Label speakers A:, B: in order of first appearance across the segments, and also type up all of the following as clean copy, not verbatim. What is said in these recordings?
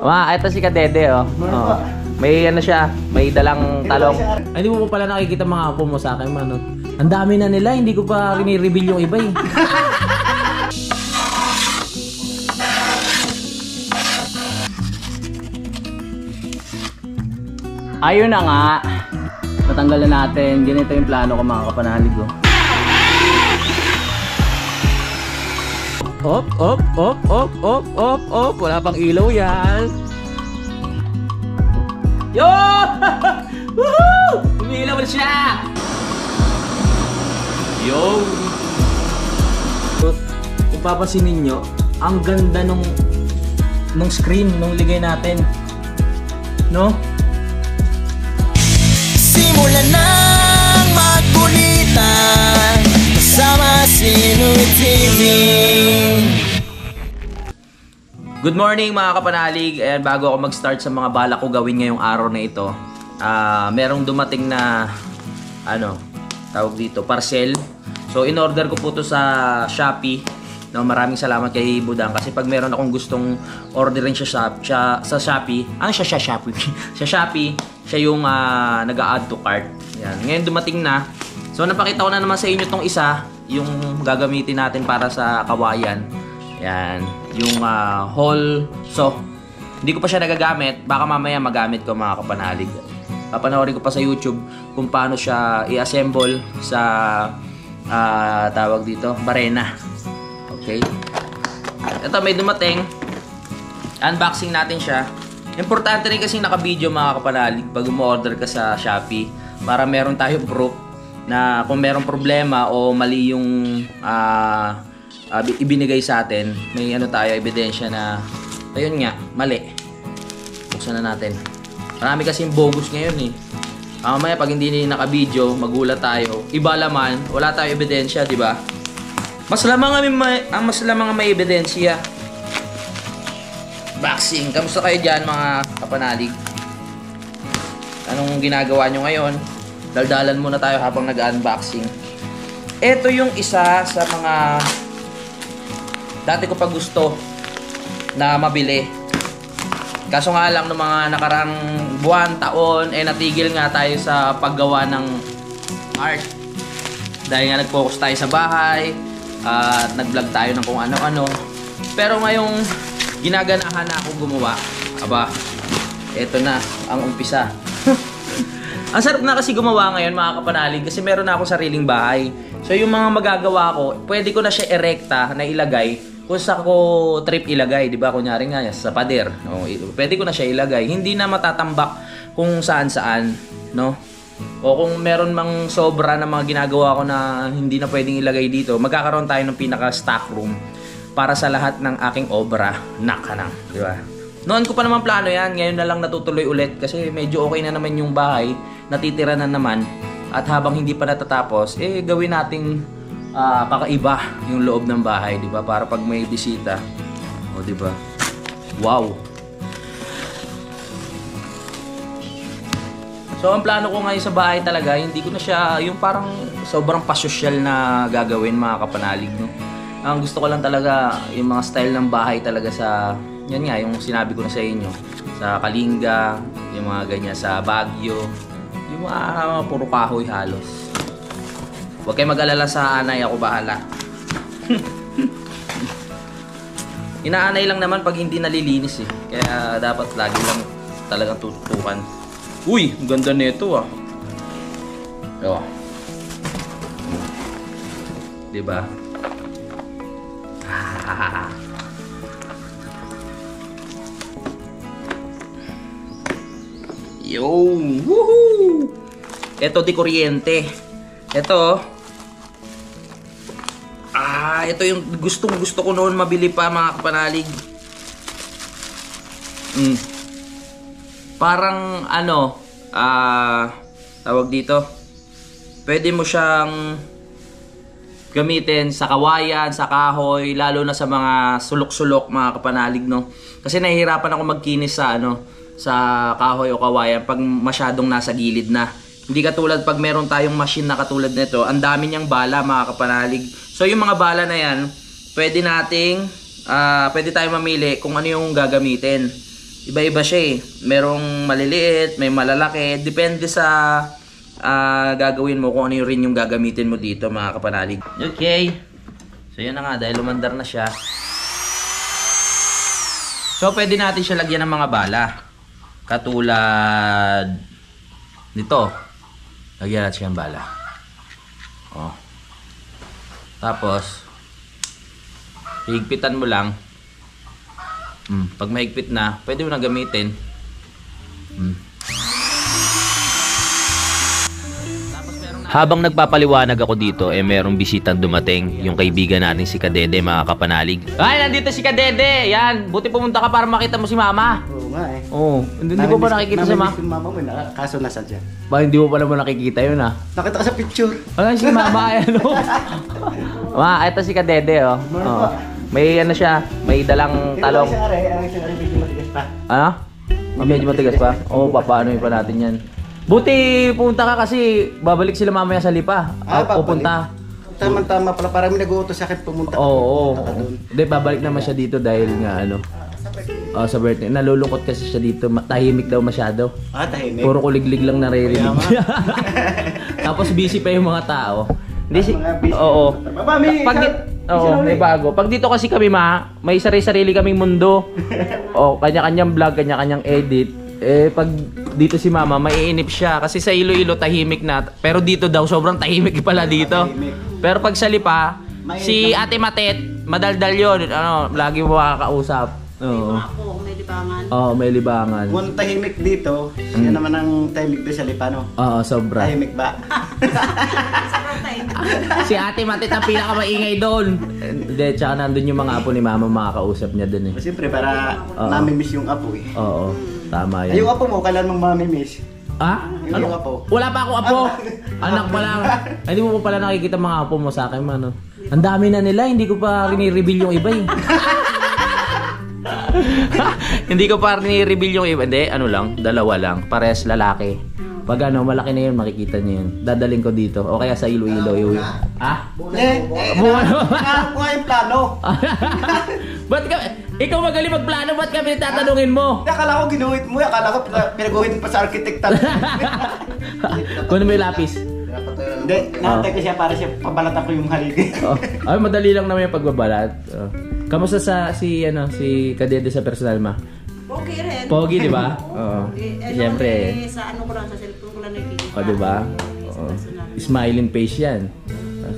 A: Ito si Kadede, oh. Oh. May ano siya, may dalang talong.
B: Ay, hindi mo pa pala nakikita mga apo mo sa akin, man. Ang dami na nila, hindi ko pa rini-reveal yung iba eh.
A: Ayun na nga. Natanggalan natin. Ganito yung plano ko, mga kapanalig, oh.
B: Op, op, op, op, op, op, op. Wala pang ilaw yan.
A: Yo! Woohoo! Umiilaw na siya!
B: Yo! Kung papansinin nyo, ang ganda nung screen nung ligay natin. No?
C: Simulan nang magkulitan kasama si Nuit TV.
A: Good morning mga kapanalig. Ayan, bago ako mag-start sa mga balak ko gawin ngayong araw na ito, merong dumating na tawag dito, parcel. So in-order ko po to sa Shopee. No, maraming salamat kay Budang kasi pag meron akong gustong orderin sa Shopee, sa Shopee, siya yung nag-a-add to cart. Yan. Ngayon dumating na. So napakita ko na naman sa inyo tong isa, yung gagamitin natin para sa kawayan. Yan, yung whole saw. Hindi ko pa siya nagagamit, baka mamaya magamit ko mga kapanalig. Papanoorin ko pa sa YouTube kung paano siya i-assemble sa tawag dito, barena. Okay. Ito may dumating. Unboxing natin siya. Importante rin kasi naka-video mga kapanalig pag umu-order ka sa Shopee para meron tayong proof na kung merong problema o mali yung ibinigay sa atin, may tayo, ebidensya na ayun nga, mali. Buksan na natin. Marami kasing bogus ngayon eh. Mamaya pag hindi naka-video, magulat tayo. Iba laman, wala tayong ebidensya, di ba? Mas lamang may ebidensya. Boxing. Kamusta kayo dyan mga kapanalig? Anong ginagawa nyo ngayon? Daldalan muna tayo habang nag-unboxing. Ito yung isa sa mga dati ko pa gusto na mabili. Kaso nga lang ng mga nakaraang buwan, taon, natigil nga tayo sa paggawa ng art. Dahil nga nag-focus tayo sa bahay, at nag-vlog tayo ng kung ano-ano. Pero ngayong ginaganahan na ako gumawa, eto na ang umpisa. Ang sarap na kasi gumawa ngayon mga kapanalig kasi meron na ako sariling bahay. So yung mga magagawa ko, pwede ko na siya erekta na ilagay kung sa ko trip ilagay, di ba? Kunyari nga sa pader, no? Pwede ko na siya ilagay. Hindi na matatambak kung saan-saan, no? O kung meron mang sobra na mga ginagawa ko na hindi na pwedeng ilagay dito, magkakaroon tayo ng pinaka-stock room para sa lahat ng aking obra. Nakanang, di ba? Noon ko pa naman plano yan, ngayon na lang natutuloy ulit kasi medyo okay na naman yung bahay, natitira na naman. At habang hindi pa natatapos, gawin nating kakaiba yung loob ng bahay, di ba? Para pag may bisita. O, di ba? Wow. So, ang plano ko ngayon sa bahay talaga, hindi ko na siya yung parang sobrang pasosyal na gagawin mga kapanalig, no? Ang gusto ko lang talaga yung mga style ng bahay talaga sa yan nga, yung sinabi ko na sa inyo, sa Kalinga, yung mga ganyan sa Baguio, yung mga puro kahoy halos. Huwag kayo mag-alala sa anay, ako bahala. Inaanay lang naman pag hindi nalilinis eh. Kaya dapat lagi lang talagang tututukan. Uy, ang ganda nito ah. Oh. Diba? Yo! Woohoo! Ito di kuryente. Ito ito yung gusto ko noon mabili pa mga kapanalig. Parang tawag dito, pwede mo siyang gamitin sa kawayan, sa kahoy, lalo na sa mga sulok-sulok mga kapanalig, no? Kasi nahihirapan ako magkinis sa sa kahoy o kawayan pag masyadong nasa gilid na. Hindi katulad pag meron tayong machine na katulad nito, ang dami niyang bala mga kapanalig. So yung mga bala na yan, pwede tayong mamili kung ano yung gagamitin. iba-iba siya eh. Merong maliliit, may malalaki. Depende sa gagawin mo kung ano yung rin yung gagamitin mo dito mga kapanalig. Okay. So yun na nga, dahil lumandar na siya. So pwede natin siya lagyan ng mga bala. Katulad nito. Lagyan natin siya ng bala. Oh. Tapos higpitan mo lang. Pag mahigpit na, pwede mo na gamitin. Habang nagpapaliwanag ako dito, merong bisitang dumating, yung kaibigan natin si Kadede, mga kapanalig. Ay, nandito si Kadede! Yan, buti pumunta ka para makita mo si Mama.
D: Oo nga eh.
A: Oo, hindi mo pa nakikita si Mama.
D: Mama mo, kaso nasa dyan.
A: Ba, hindi mo pa naman nakikita yun ah.
D: Nakita ka sa picture.
A: Ay, si Mama, ano? Ma, ito si Kadede, oh. Oh. May ano siya, may dalang talong.
D: Ang isang ari, medyo matigas pa.
A: Ano? Medyo matigas pa? Oo, papaano pa natin yan. Buti pumunta ka kasi babalik sila mamaya sa Lipa. Pupunta.
D: Tama-tama pala, parang may nag-uutos sa akin pumunta.
A: Oo. Hindi, babalik naman siya dito dahil nga ano. Sa birthday. Nalulungkot kasi siya dito. Tahimik daw masyado.
D: Tahimik.
A: Puro kuliglig lang naririnig. Tapos busy pa yung mga tao. Hindi si... Oo. May bago. Pag dito kasi kami may sarili kaming mundo. Kanya-kanyang vlog, kanya-kanyang edit. Pag dito si Mama, maiinip siya kasi sa Iloilo tahimik na. Pero dito daw sobrang tahimik pala dito. Pero pag sa Lipa, si Ate Matet, madaldal 'yon. Lagi mo makakausap. Oo.
E: May libangan.
A: Oo, may libangan.
D: Kung tahimik dito, siya naman ang tahimik doon sa Lipano.
A: Oo, sobra.
D: Tahimik ba?
A: Si Ate Matet ang pinakamaingay doon. Hindi, tsaka nandun yung mga apo ni Mama, makakausap niya doon eh.
D: Siyempre, para nami-miss yung apo eh.
A: Oo, tama yan.
D: Yung apo mo, kailan mong mami-miss?
A: Ano?
D: Yung apo.
A: Wala pa akong apo. Anak pa lang. Hindi mo pa pala nakikita mga apo mo sa akin, mano. Ang dami na nila, hindi ko pa rini-reveal yung iba eh. Hindi ko pa rini-reveal yung iba. Hindi, ano lang, dalawa lang. Parehas lalaki. Pag malaki na yun, makikita niyo yun. Dadaling ko dito. O kaya sa Iloilo.
D: Buwan yung plano.
A: Ba't ka, ikaw magaling magplano, ba't kami tatanungin mo?
D: Akala ko ginuhit mo, akala ko pinaguhit pa sa arkitekta.
A: Kunin mo yung lapis.
D: Hindi, nakatay ko siya para siya pabalatan ko yung haligi.
A: Ay, madali lang naman yung pagbabalat. Kamusta si Kadede sa personal ma?
E: Pogi rin.
A: Pogi, di ba? Oo. Siyempre.
E: Sa ano ko lang, sa cellphone ko lang nakikita.
A: O, di ba? Smiling face yan.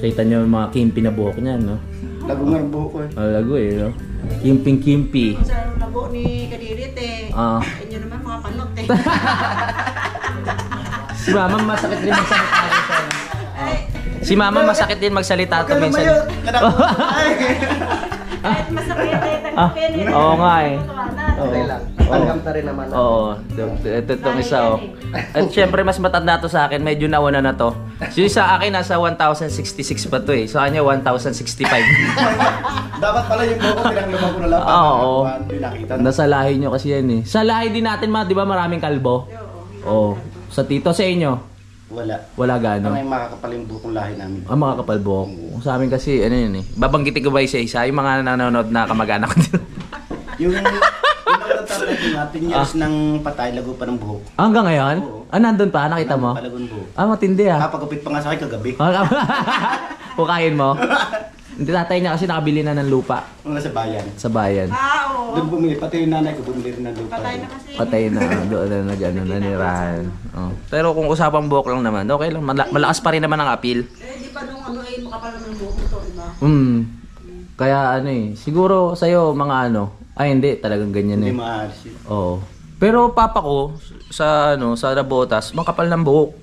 A: Kita nyo yung mga kimpi na buhok niyan, no?
D: Lago nga ang buhok ko eh.
A: Lago eh, no? Kimping-kimpi.
E: Sa labo ni Kadirit eh. Inyo naman mga panot eh.
A: Si Mama masakit din magsalita sa Si Mama masakit din magsalita to minsan.
E: Kahit masakit eh, tanggapin eh.
A: Oo nga eh.
D: Tanggap na rin naman.
A: Oo, ito itong isa oh. At syempre mas matanda to sa akin, medyo nauna na to. So sa akin nasa 1066 pa to eh. So kanya 1065.
D: Dapat pala yung buhok ko pinanglumang ko na lang.
A: Oo.
D: Pinakita.
A: Nasa lahi nyo kasi yan eh. Sa lahi din natin di ba maraming kalbo? Oo. Sa tito sa inyo? Wala gano.
D: Ano yung makakapal yung buhok lahi namin?
A: Mga kapal buhok. Sa amin kasi ano yun eh. Babanggitin ko ba isa-isa yung mga nanonood na kamag-anak ko dito.
D: Yung natatatay ko nga, 10 years ng patay, lago pa ng buhok.
A: Hanggang ngayon?
D: Oo.
A: Nandun pa? Nakita mo?
D: Palagon buhok.
A: Matindi ah.
D: Kapagupit pa nga sa akin kagabi.
A: Hukayin mo? Hindi, tatay niya kasi nakabili na ng lupa.
D: Wala sa bayan.
A: Sa bayan.
E: Oo.
D: Doon bumili, pati yung nanay ko bumili rin ng lupa.
E: Patay na kasi.
A: Patay na, doon na nanirahan. Oh. Pero kung usapang buhok lang naman, okay lang. Malakas pa rin naman ang appeal.
E: Di pa nung makapal ng buhok ito, diba?
A: Kaya siguro sa'yo mga hindi, talagang ganyan eh.
D: Hindi maaari siya.
A: Oo. Pero papa ko, sa Nabotas, makapal ng buhok.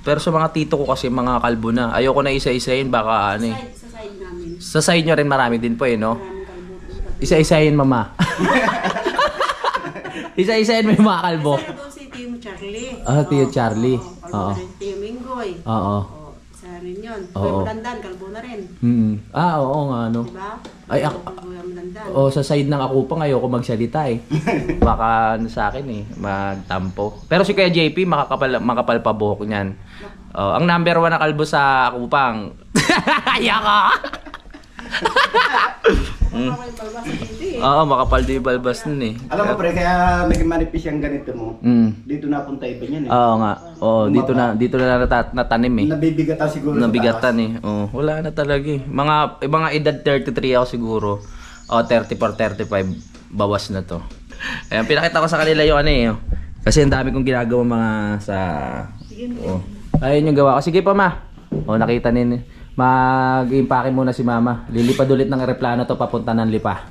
A: Pero sa mga tito ko kasi, mga kalbo na. Ayoko na isa-isayin, baka
E: Sa side namin.
A: Sa side nyo rin marami din po no?
E: Maraming kalbo.
A: Isa-isayin, mama. Isa-isayin mo yung mga kalbo.
E: Isa doon si Tio Charlie.
A: Tio Charlie.
E: Oo. Tio Minggoy.
A: Oo.
E: Isa rin yun.
A: Oo.
E: Kuya Mulandan, kalbo na rin.
A: Oo nga,
E: Diba?
A: Ay,
E: Kuya Mulandan.
A: sa side ng Akupang ayoko magsalita eh. Baka sa akin eh, magtampo. Pero si Kuya JP, makapal pa buhok niyan. Ang number 1 na kalbo sa Akupang. Ayoko!
E: Makapal yung balbas dito eh.
A: Oo, makapal din yung balbas nun eh.
D: Alam mo pre, kaya naging manipis yung ganito mo. Dito napunta iba niyan eh.
A: Oo nga. Oo, dito na natanim eh.
D: Nabibigatan siguro
A: Nabigatan eh. Oo, wala na talaga eh. Mga edad 33 ako siguro. O 34, 35 bawas na to. Ayan, pinakita ko sa kanila yung ano eh. Kasi ang dami kong ginagawa mga sa... Oh. Ayun yung gawa ko. Sige pa ma. O nakita nini. Mag-impake muna si mama. Lilipad ulit ng aeroplano to papunta ng Lipa.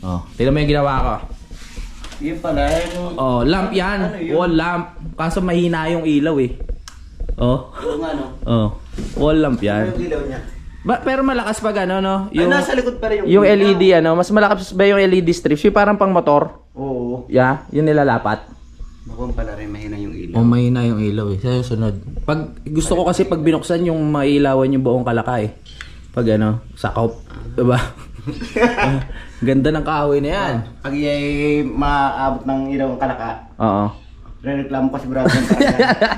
A: Oh, tingnan mo yung ginawa ko.
D: Yun pala yung...
A: Oh, lamp yan. Wall lamp. Kaso mahina yung ilaw eh. Oh.
D: Yung ano?
A: Oh. Wall lamp yan.
D: Yung ilaw niya.
A: Pero malakas pag ano no?
D: Yung, nasa likod pa rin
A: yung LED ano, mas malakas ba yung LED strips? Yung parang pang motor.
D: Oo.
A: Yeah, yun nilalapat.
D: Bakong pala rin mahina yung ilaw.
A: Oh, mahina yung ilaw eh. Sa sunod. Pag gusto ko kasi pag binuksan yung mailawan yung buong kalaka eh. Pag ano, sakop, 'di ba? Ganda ng kahoy na yan.
D: Pag iyay maabot ng ilaw ang kalaka.
A: Oo.
D: Reklamo kasi brother ng kalaka.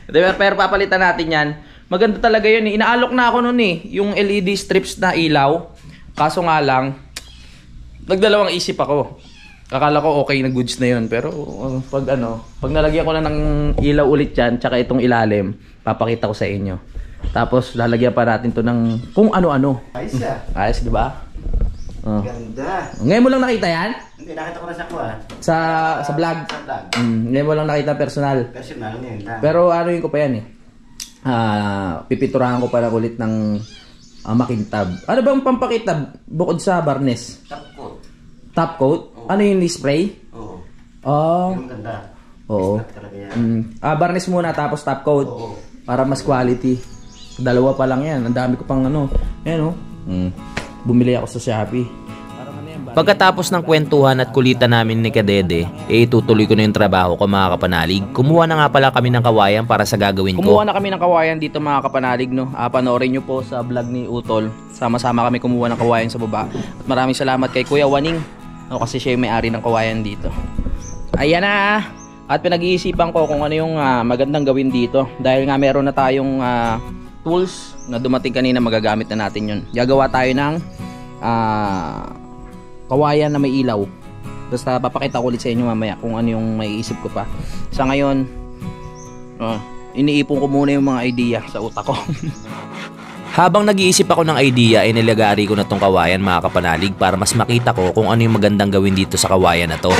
A: Diba, pero papalitan natin yan. Maganda talaga yun eh. Inaalok na ako nun eh. Yung LED strips na ilaw. Kaso nga lang, nagdalawang isip ako. Akala ko okay na goods na yun. Pero pag nalagyan ko na ng ilaw ulit yan, tsaka itong ilalim, papakita ko sa inyo. Tapos lalagyan pa natin to ng kung ano-ano.
D: Ayos ah.
A: Ayos, di ba? Oh.
D: Ganda.
A: Ngayon mo lang nakita yan?
D: Hindi, nakita ko na sa kuha.
A: Sa vlog?
D: Sa vlog.
A: Ngayon mo lang nakita personal.
D: Personal niya yun.
A: Pero ano yun ko pa yan eh. Pipinturahan ko pa lang ulit ng makintab. Ano bang pampakitab bukod sa varnish?
D: Top coat.
A: Top coat? Ano yung spray?
D: Oo.
A: Oh.
D: Yung ganda.
A: Oo.
D: Talaga yan.
A: Varnish muna tapos top coat.
D: Oo.
A: Para mas quality. Dalawa pa lang yan. Ang dami ko pang ano. Ayan oh. Bumili ako sa Shopee. Pagkatapos ng kwentuhan at kulitan namin ni Kadede, itutuloy ko na yung trabaho ko mga kapanalig. Kumuha na nga pala kami ng kawayan para sa gagawin ko. Kumuha na kami ng kawayan dito mga kapanalig, no? Panoorin nyo po sa vlog ni Utol. Sama-sama kami kumuha ng kawayan sa baba. At maraming salamat kay Kuya Waning. No, kasi siya yung may-ari ng kawayan dito. Ayan na! At pinag-iisipan ko kung ano yung magandang gawin dito. Dahil nga meron na tayong tools na dumating kanina, magagamit na natin yun. Gagawa tayo ng kawayan na may ilaw. Basta papakita ko ulit sa inyo mamaya kung ano yung maiisip ko pa. Sa ngayon, iniipon ko muna yung mga idea sa utak ko. Habang nag-iisip ako ng idea, nilagari ko na tong kawayan mga kapanalig para mas makita ko kung ano yung magandang gawin dito sa kawayan na to.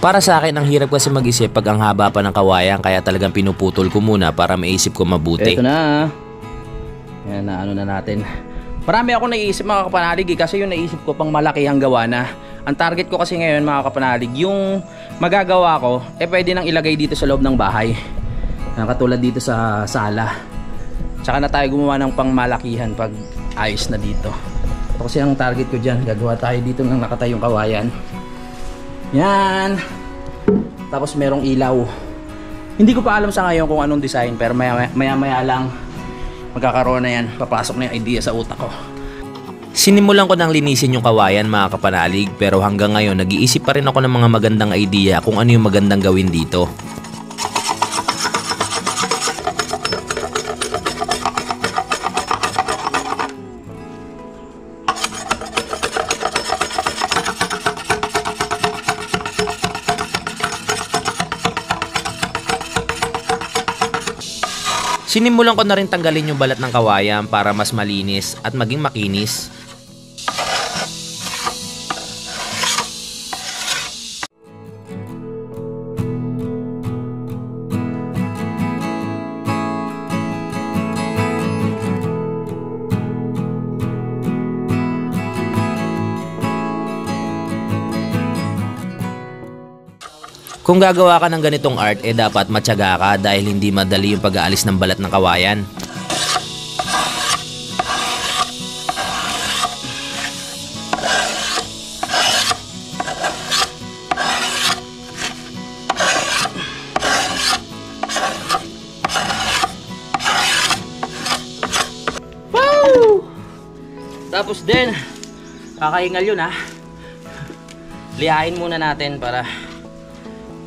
A: Para sa akin, ang hirap kasi mag-isip pag ang haba pa ng kawayan, kaya talagang pinuputol ko muna para maisip ko mabuti. Ito na. Yan na, ano na natin. Marami ako naiisip mga kapanalig kasi yung naisip ko pang malaki ang gawa na. Ang target ko kasi ngayon mga kapanalig, yung magagawa ko, pwede nang ilagay dito sa loob ng bahay. Katulad dito sa sala. Tsaka na tayo gumawa ng pang malakihan pag ayos na dito. Ito kasi ang target ko dyan, gagawa tayo dito ng nakatayong kawayan. Yan. Tapos merong ilaw. Hindi ko pa alam sa ngayon kung anong design, pero maya lang magkakaroon na yan. Papasok na yung idea sa utak ko. Sinimulan ko nang linisin yung kawayan mga kapanalig, pero hanggang ngayon nag-iisip pa rin ako ng mga magandang idea kung ano yung magandang gawin dito. Sinimulan ko na rin tanggalin yung balat ng kawayan para mas malinis at maging makinis. Kung gagawa ka ng ganitong art, dapat matyaga ka dahil hindi madali yung pag-aalis ng balat ng kawayan. Wow! Tapos din, kakaingal yun ha. Lihain muna natin para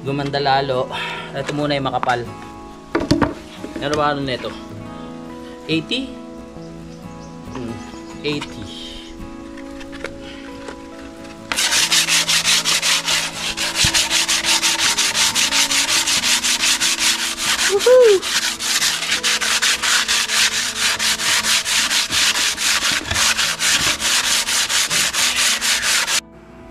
A: gumanda lalo. Ito muna yung makapal. Ano ba ano nito? 80? 80. Woohoo!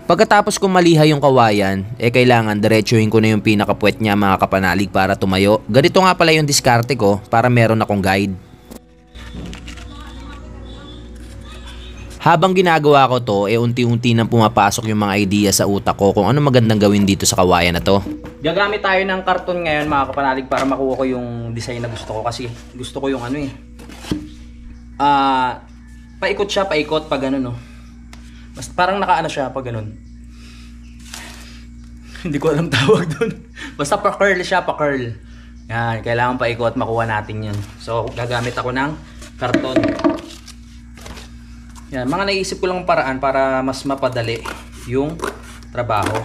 A: Pagkatapos kong maliha yung kawayan, kailangan diretsuhin ko na yung pinakapuwet niya mga kapanalig para tumayo. Ganito nga pala yung diskarte ko para meron akong guide. Habang ginagawa ko to, unti-unti nang pumapasok yung mga idea sa utak ko kung ano magandang gawin dito sa kawayan na to. Gagamit tayo ng karton ngayon mga kapanalig para makuha ko yung design na gusto ko kasi gusto ko yung ano paikot siya, paikot pag ano no. Mas parang nakaano siya pag ganun. Hindi ko alam tawag doon. Basta pa-curl siya, pa-curl. Yan, kailangan paikot makuha natin yan. So, gagamit ako ng karton. Yan, mga naisip ko lang paraan para mas mapadali yung trabaho.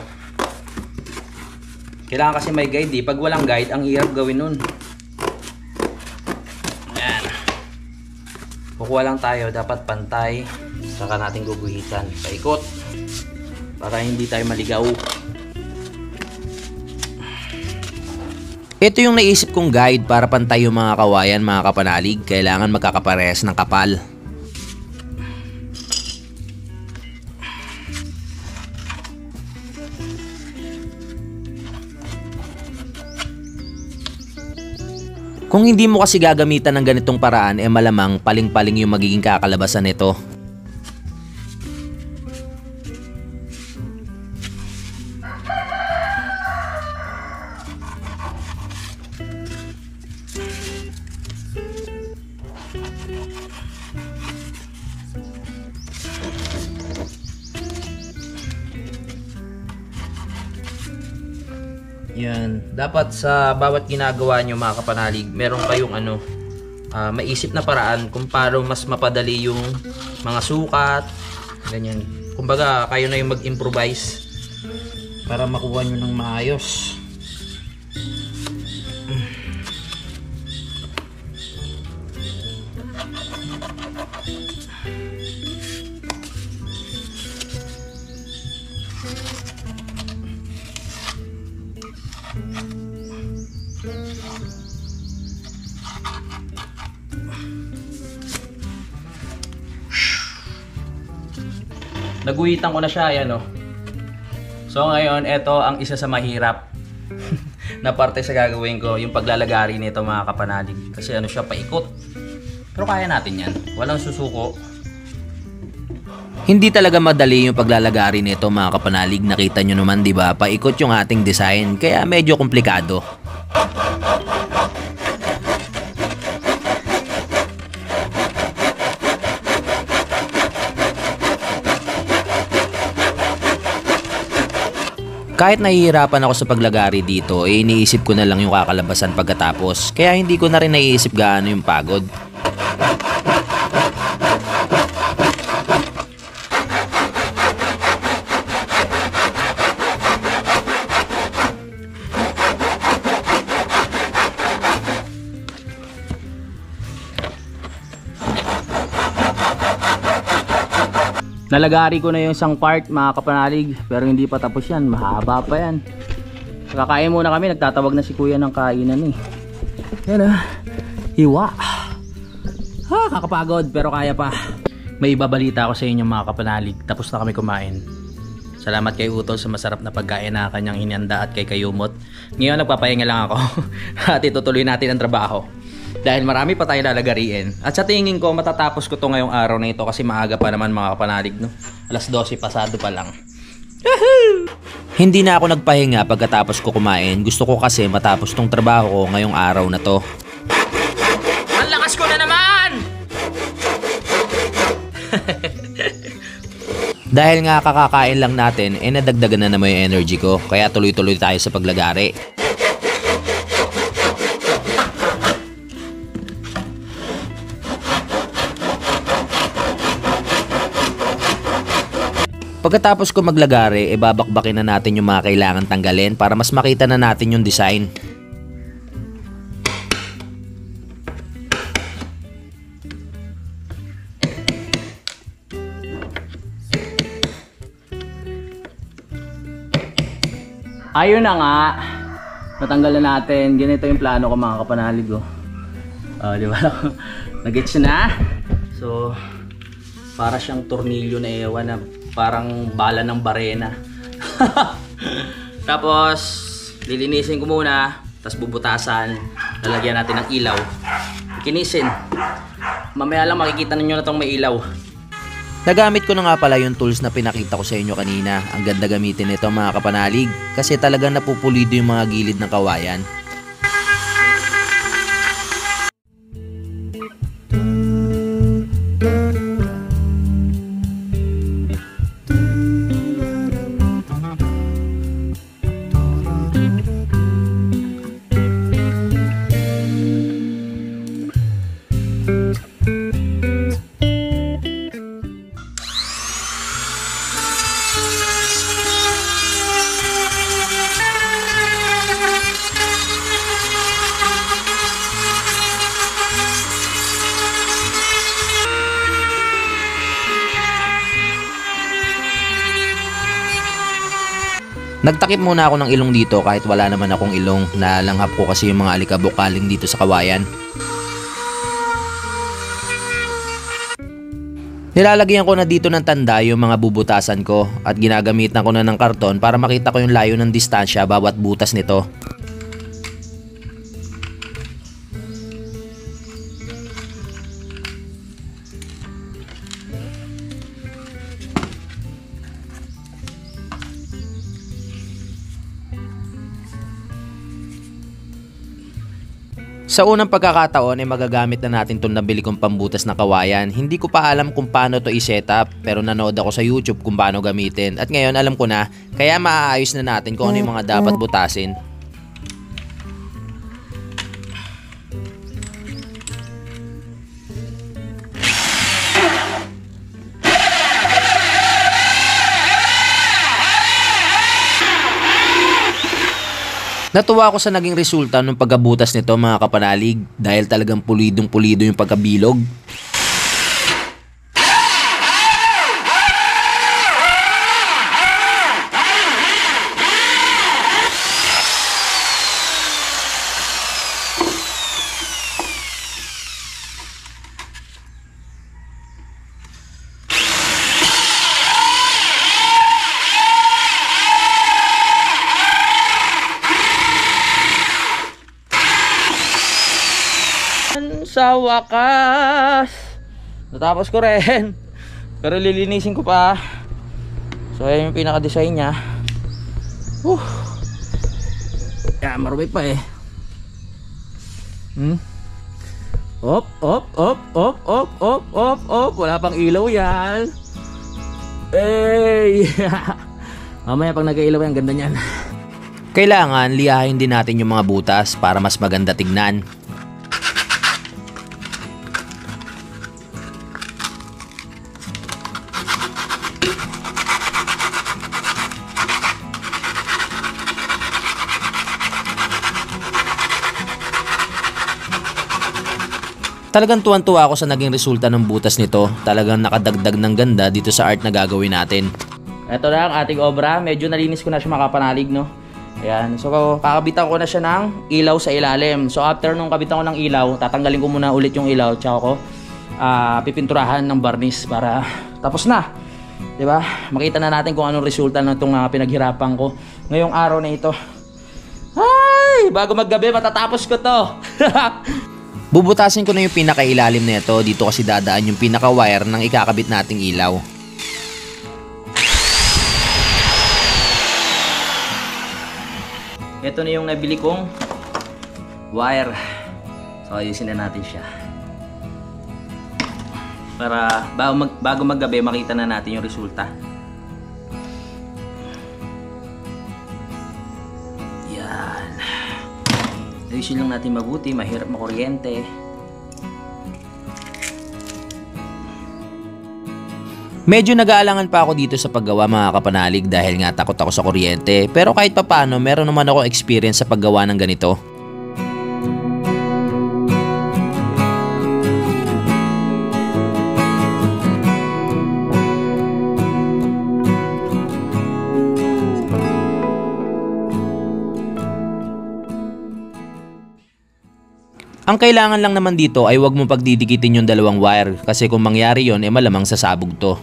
A: Kailangan kasi may guide eh. Pag walang guide, ang hirap gawin nun. Yan. Kukuha lang tayo, dapat pantay. Saka natin guguhitan. Paikot. Para hindi tayo maligaw. Ito yung naisip kong guide para pantay yung mga kawayan mga kapanalig. Kailangan magkakaparehas ng kapal. Kung hindi mo kasi gagamitan ng ganitong paraan, malamang paling-paling yung magiging kakalabasan nito. Yan, dapat sa bawat ginagawa nyo mga kapanalig, meron kayong maisip na paraan kung paano mas mapadali yung mga sukat, ganyan. Kumbaga, kayo na yung mag-improvise para makuha nyo ng maayos. Naguhitan ko na siya, ayan o. So ngayon, ito ang isa sa mahirap na parte sa gagawin ko, yung paglalagari nito mga kapanalig. Kasi ano siya, paikot. Pero kaya natin yan, walang susuko. Hindi talaga madali yung paglalagari nito mga kapanalig. Nakita nyo naman, di ba? Paikot yung ating design, kaya medyo komplikado. Kahit nahihirapan ako sa paglagari dito, iniisip ko na lang yung kakalabasan pagkatapos. Kaya hindi ko na rin naiisip gaano yung pagod. Nalagari ko na yung isang part mga kapanalig, pero hindi pa tapos yan, mahaba pa yan. Kakain muna kami, nagtatawag na si kuya ng kainan eh. Yan hiwa. Kakapagod pero kaya pa. May ibabalita ako sa inyo mga kapanalig, tapos na kami kumain. Salamat kay Utol sa masarap na pagkain na kanyang inihanda at kay Kayumot. Ngayon nagpapahinga lang ako at itutuloy natin ang trabaho. Dahil marami pa tayong lalagariin. At sa tingin ko, matatapos ko to ngayong araw na ito kasi maaga pa naman mga kapanalig, no? Alas 12 pasado pa lang. Hindi na ako nagpahinga pagkatapos ko kumain. Gusto ko kasi matapos tong trabaho ko ngayong araw na to. Ang lakas ko na naman! Dahil nga kakakain lang natin, nadagdagan na naman yung energy ko. Kaya tuloy-tuloy tayo sa paglagari. Pagkatapos ko maglagari, babakbakin na natin yung mga kailangan tanggalin para mas makita na natin yung design.
B: Ayun na nga. Natanggal na natin. Ganito yung plano ko mga kapanalig. Di ba? Nag-gets na. So, para siyang tornilyo na ewan na parang bala ng barena. Tapos, lilinisin ko muna. Tapos bubutasan. Lalagyan natin ng ilaw. Kinisin. Mamaya lang makikita ninyo na itong may ilaw.
A: Nagamit ko na nga pala yung tools na pinakita ko sa inyo kanina. Ang ganda gamitin nito mga kapanalig kasi talagang napupulido yung mga gilid ng kawayan. Nagtakip muna ako ng ilong dito kahit wala naman akong ilong. Nalanghap ko kasi yung mga alikabok kaling dito sa kawayan. Nilalagyan ko na dito ng tanda yung mga bubutasan ko at ginagamitan ko na ng karton para makita ko yung layo ng distansya bawat butas nito. Sa unang pagkakataon ay magagamit na natin itong nabili kong pambutas na kawayan. Hindi ko pa alam kung paano to i-setup pero nanood ako sa YouTube kung paano gamitin. At ngayon alam ko na kaya maaayos na natin kung ano yung mga dapat butasin. Natuwa ako sa naging resulta ng pagkabutas nito mga kapanalig dahil talagang pulidong-pulido yung pagkabilog. Sa wakas natapos ko rin pero lilinisin ko pa. So ayan yung pinaka-design nya. Yan, marumi pa eh. Op. Wala pang ilaw yan. Hey. Mamaya pag nag-ilaw yan, ganda nyan. Kailangan liyahin din natin yung mga butas para mas maganda tignan. Talagang tuwan-tuwa ako sa naging resulta ng butas nito. Talagang nakadagdag ng ganda dito sa art na gagawin natin. Ito na ang ating obra. Medyo nalinis ko na siya mga kapanalig, no? Ayan. So kakabitan ko na siya ng ilaw sa ilalim. So after nung kabitan ko ng ilaw, tatanggalin ko muna ulit yung ilaw. Tsaka ko pipinturahan ng barnis para tapos na. Diba? Makita na natin kung anong resulta ng itong pinaghirapan ko ngayong araw na ito. Ay! Bago maggabi, matatapos ko to. Bubutasin ko na yung pinakailalim na ito. Dito kasi dadaan yung pinaka-wire ng ikakabit nating ilaw. Ito na yung nabili kong wire. So ayusin na natin siya. Para bago maggabi makita na natin yung resulta. Yan. Ayusin lang natin mabuti, mahirap makuryente. Medyo nag-aalangan pa ako dito sa paggawa mga kapanalig dahil nga takot ako sa kuryente. Pero kahit papano, meron naman ako experience sa paggawa ng ganito.
F: Ang kailangan lang naman dito ay huwag mong pagdidikitin yung dalawang wire kasi kung mangyari yon malamang sasabog to.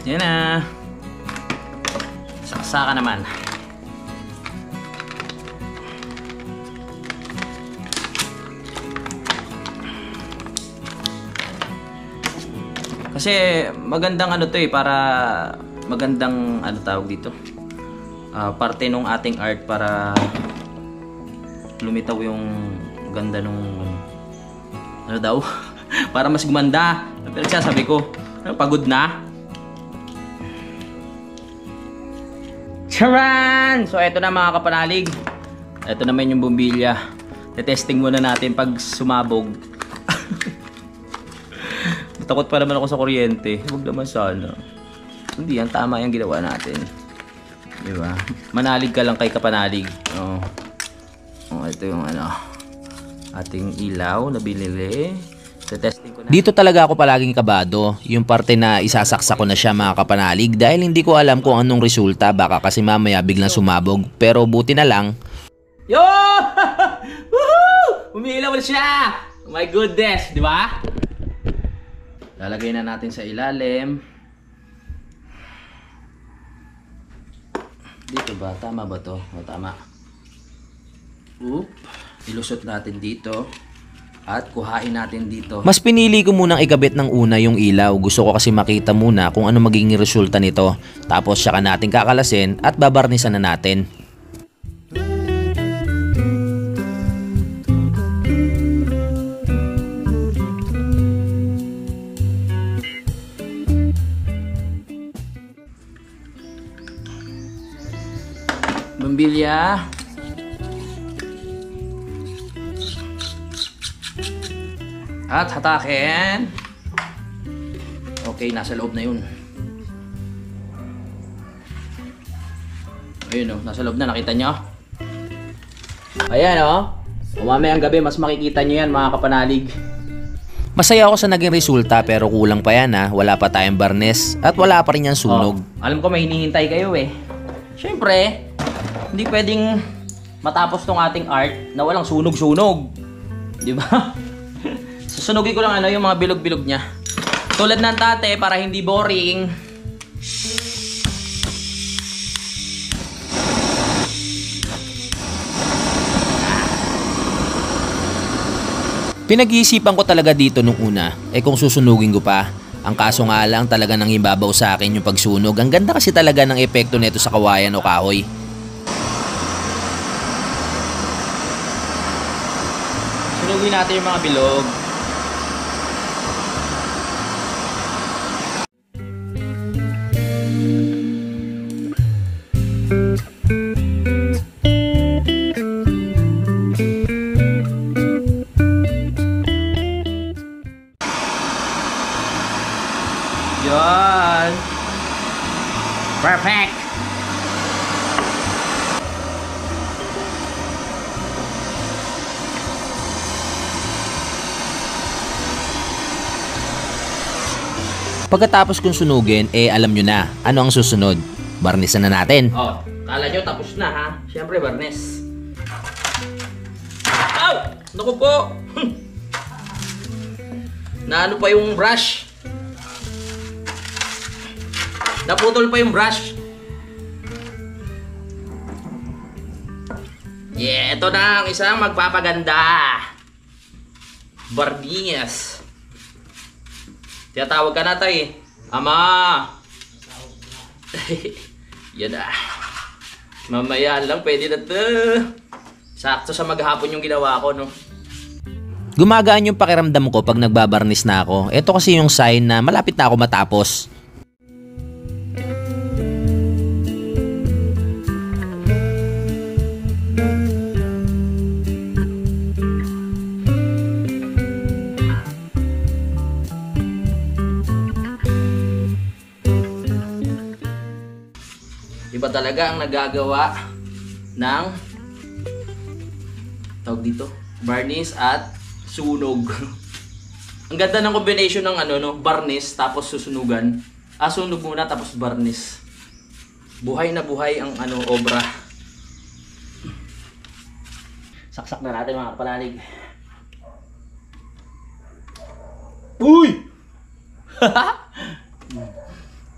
A: Yan na. Saksa ka naman. Kasi magandang ano to para magandang ano tawag dito. Parte nung ating art para lumitaw yung ganda nung ano daw para mas gumanda. Pero sabi ko, pagod na. Charan! So eto na mga kapanalig. Eto naman yung bumbilya. Testing muna natin pag sumabog. Takot pa naman ako sa kuryente. Huwag naman sana. Hindi yan, tama yung ginawa natin. Diba? Manalig ka lang kay kapanalig. Oh, ito yung ano, ating ilaw na binili. Testing ko na.
F: Dito talaga ako palaging kabado, yung parte na isasaksa ko na siya mga kapanalig dahil hindi ko alam kung anong resulta, baka kasi mamaya biglang sumabog, pero buti na lang.
A: Yo! Woohoo! Umiilaw siya! Oh my goodness, di ba? Lalagay na natin sa ilalim. Dito ba? Tama ba to? O, tama. Oop. Ilusot natin dito. At kuhain natin dito.
F: Mas pinili ko munang ikabit ng una yung ilaw. Gusto ko kasi makita muna kung ano magiging resulta nito. Tapos saka natin kakalasin at babarnisan na natin.
A: Bumbilya. At hatakin. Okay, nasa loob na yun. Ayun o, nasa loob na, nakita nyo? Ayan o. Mamayang gabi, mas makikita nyo yan mga kapanalig.
F: Masaya ako sa naging resulta pero kulang pa yan ha. Wala pa tayong barnes at wala pa rin yung sunog.
A: Alam ko may hinihintay kayo eh. Siyempre, hindi pwedeng matapos tong ating art na walang sunog-sunog. Di ba? Susunugin ko lang ano yung mga bilog-bilog niya. Tulad ng tate para hindi boring.
F: Pinag-iisipan ko talaga dito nung una, kung susunugin ko pa. Ang kaso nga lang talaga nang ibabaw sa akin yung pagsunog. Ang ganda kasi talaga ng epekto nito sa kawayan o kahoy.
A: Sunugin natin yung mga bilog. Yan. Perfect.
F: Pagkatapos kong sunugin, alam nyo na, ano ang susunod? Barnisan na natin.
A: Oh, kala nyo tapos na ha? Siyempre, barnes. Ow! Naku po! Naano pa yung brush? Naputol pa yung brush. Yeah, ito na ang isang magpapaganda. Barniz. Tiyatawag ka na tayo eh. Ama! Yan na. Mamaya lang, pwede na to. Sakto sa maghapon yung ginawa ko, no?
F: Gumagaan yung pakiramdam ko pag nagbabarnis na ako. Ito kasi yung sign na malapit na ako matapos.
A: Iba talaga ang nagagawa ng tawag dito, varnish at sunog. Ang ganda ng combination ng ano, no, varnish tapos susunugan. Sunog muna tapos varnish. Buhay na buhay ang ano, obra. Saksak na natin mga kapanalig. Uy!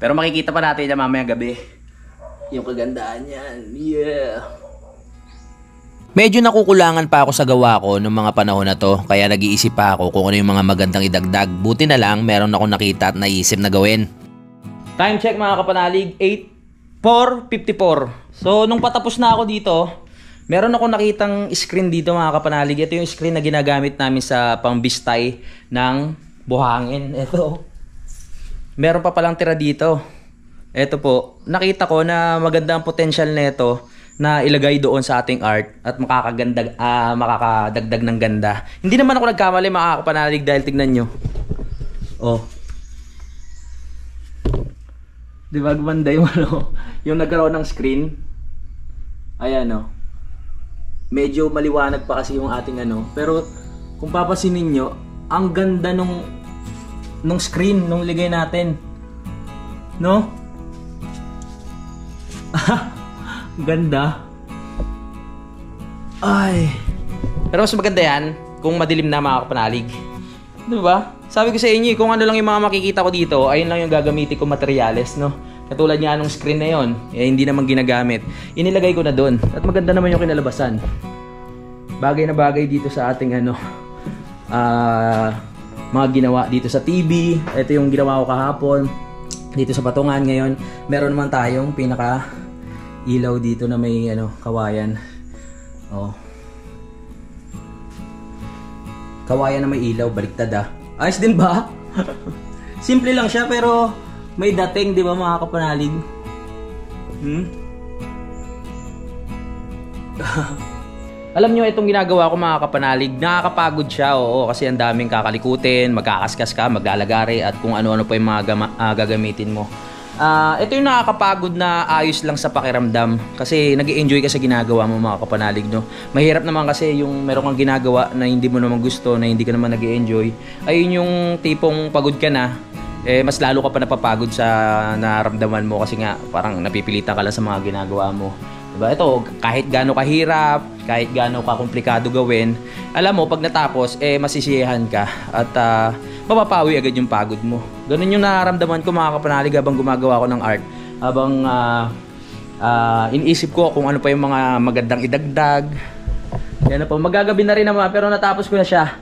A: Pero makikita pa natin na mamaya gabi yung kagandaan yan. Yeah!
F: Medyo nakukulangan pa ako sa gawa ko noong mga panahon na to, kaya nag-iisip pa ako kung ano yung mga magandang idagdag. Buti na lang meron ako nakita at naisip na gawin.
A: Time check mga kapanalig, 8:54. So nung patapos na ako dito, meron ako nakitang screen dito mga kapanalig. Ito yung screen na ginagamit namin sa pangbistay ng buhangin. Ito. Meron pa palang tira dito. Ito po. Nakita ko na maganda ang potential nito na ilagay doon sa ating art at makakadagdag ng ganda. Hindi naman ako nagkamali mga kapanalig dahil tignan nyo. Oh. Di ba gumanda yung ano, yung nagkaroon ng screen? Ayan oh. Medyo maliwanag pa kasi yung ating ano, pero kung papasinin nyo, ang ganda nung screen nung ligay natin. No? Ganda. Ay. Pero mas maganda yan kung madilim na mga kapanalig. Di ba? Sabi ko sa inyo, kung ano lang yung mga makikita ko dito, ayun lang yung gagamitin ko materyales, no? Katulad niya anong screen na yon, hindi naman ginagamit. Inilagay ko na doon. At maganda naman yung kinalabasan. Bagay na bagay dito sa ating ano, mga ginawa dito sa TV. Ito yung ginawa ko kahapon. Dito sa patungan ngayon, meron naman tayong pinaka ilaw dito na may ano, kawayan. Oh. Kawayan na may ilaw, baliktad ah. Ayos din ba? Simple lang siya pero may dating, di ba mga kapanalig? Alam nyo, itong ginagawa ko mga kapanalig, nakakapagod siya, oo, kasi ang daming kakalikutin, magkakaskas ka, maglalagari, at kung ano-ano pa yung mga gagamitin mo. Ito yung nakakapagod na ayos lang sa pakiramdam kasi nag-i-enjoy ka sa ginagawa mo mga kapanalig, no? Mahirap naman kasi yung meron kang ginagawa na hindi mo naman gusto, na hindi ka naman nag-i-enjoy. Ayun yung tipong pagod ka na, mas lalo ka pa napapagod sa nararamdaman mo kasi nga parang napipilitan ka lang sa mga ginagawa mo. Diba? Ito, kahit gaano kahirap, kahit gaano kakomplikado gawin, alam mo, pag natapos, masisiyahan ka at mapapawi agad yung pagod mo. Ganun yung nararamdaman ko mga kapanalig habang gumagawa ko ng art. Habang iniisip ko kung ano pa yung mga magandang idagdag. Yan na po, magagabi na rin naman pero natapos ko na siya.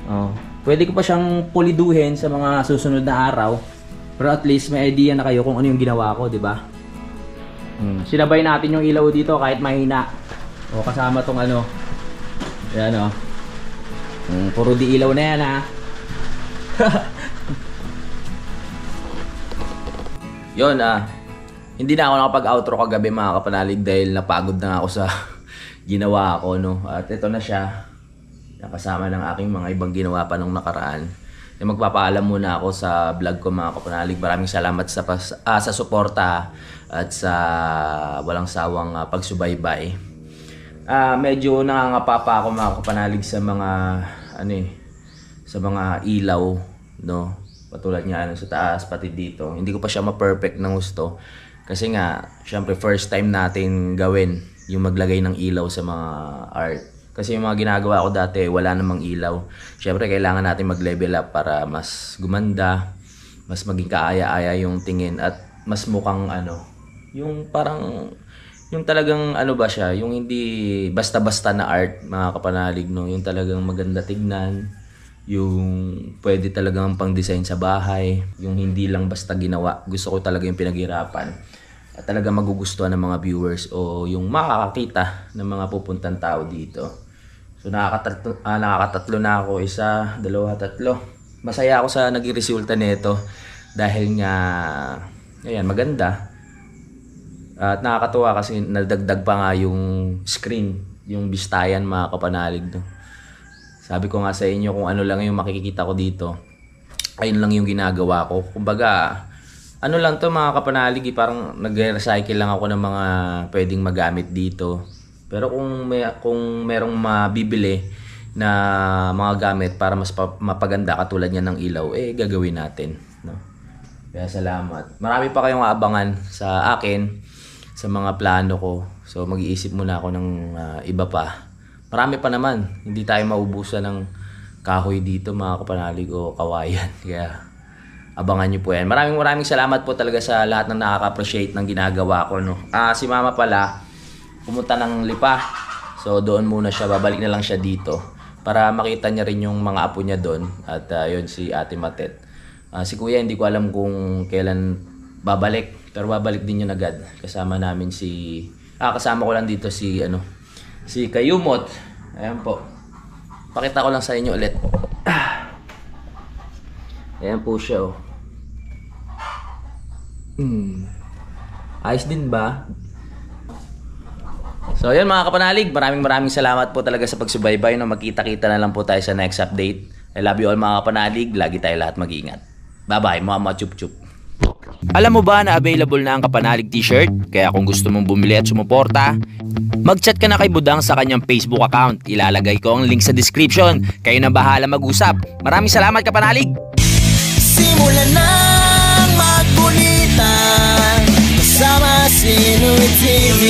A: Oh, pwede ko pa siyang puliduhin sa mga susunod na araw. Pero at least may idea na kayo kung ano yung ginawa ko, di ba? Sinabay natin yung ilaw dito kahit mahina. O kasama tong ano. Ayan o. Puro di ilaw na yan ha. Yun hindi na ako nakapag-outro kagabi mga kapanalig dahil napagod na ako sa ginawa ko, no. At ito na siya. Nakasama ng aking mga ibang ginawa pa nung nakaraan. Magpapaalam muna ako sa vlog ko mga kapanalig. Maraming salamat sa suporta at sa walang sawang pagsubaybay. Medyo nangangapa pa ako mga kapanalig sa mga sa mga ilaw, no. Patulad niya sa taas pati dito. Hindi ko pa siya ma-perfect ng gusto kasi nga syempre first time natin gawin yung maglagay ng ilaw sa mga art. Kasi yung mga ginagawa ko dati, wala namang ilaw. Siyempre, kailangan natin mag-level up para mas gumanda, mas maging kaaya-aya yung tingin, at mas mukhang yung parang, yung talagang ba siya, yung hindi basta-basta na art, mga kapanalig, no? Yung talagang maganda tignan, yung pwede talagang pang-design sa bahay, yung hindi lang basta ginawa. Gusto ko talaga yung pinaghirapan. At talaga magugustuhan ng mga viewers o yung makakakita ng mga pupuntang tao dito. So nakakatatlo na ako, 1, 2, 3. Masaya ako sa naging resulta nito dahil nga ayan, maganda. At nakakatuwa kasi nadagdag pa nga yung screen, yung bistayan mga kapanalig, no? Sabi ko nga sa inyo kung ano lang yung makikita ko dito, ayun lang yung ginagawa ko. Kumbaga Ano lang to mga kapanalig, parang nag-recycle lang ako ng mga pwedeng magamit dito. Pero kung merong mabibili na mga gamit para mas mapaganda katulad niya ng ilaw, gagawin natin, no? Kaya salamat. Marami pa kayong aabangan sa akin, sa mga plano ko. So mag-iisip muna ako ng iba pa. Marami pa naman. Hindi tayo maubusan ng kahoy dito mga kapanalig o kawayan. Kaya abangan nyo po yan. Maraming salamat po talaga sa lahat ng nakaka-appreciate ng ginagawa ko, no? Si mama pala, pumunta ng Lipa. So doon muna siya, babalik na lang siya dito para makita niya rin yung mga apo niya doon. At yun si Ate Matet. Si Kuya hindi ko alam kung kailan babalik, pero babalik din yun agad. Kasama namin kasama ko lang dito si Kayumot. Ayan po. Pakita ko lang sa inyo ulit. Ayan po siya, oh. Ayos din ba? So yun mga kapanalig, maraming salamat po talaga sa pagsubaybay, no? Magkita-kita na lang po tayo sa next update. I love you all mga kapanalig, lagi tayo lahat mag-iingat. Bye-bye, mga chup-chup.
F: Alam mo ba na available na ang Kapanalig t-shirt? Kaya kung gusto mong bumili at sumuporta, mag-chat ka na kay Budang sa kanyang Facebook account. Ilalagay ko ang link sa description. Kayo na bahala mag-usap. Maraming salamat Kapanalig!
C: Simulan ng maggunita kasama si Inuit TV.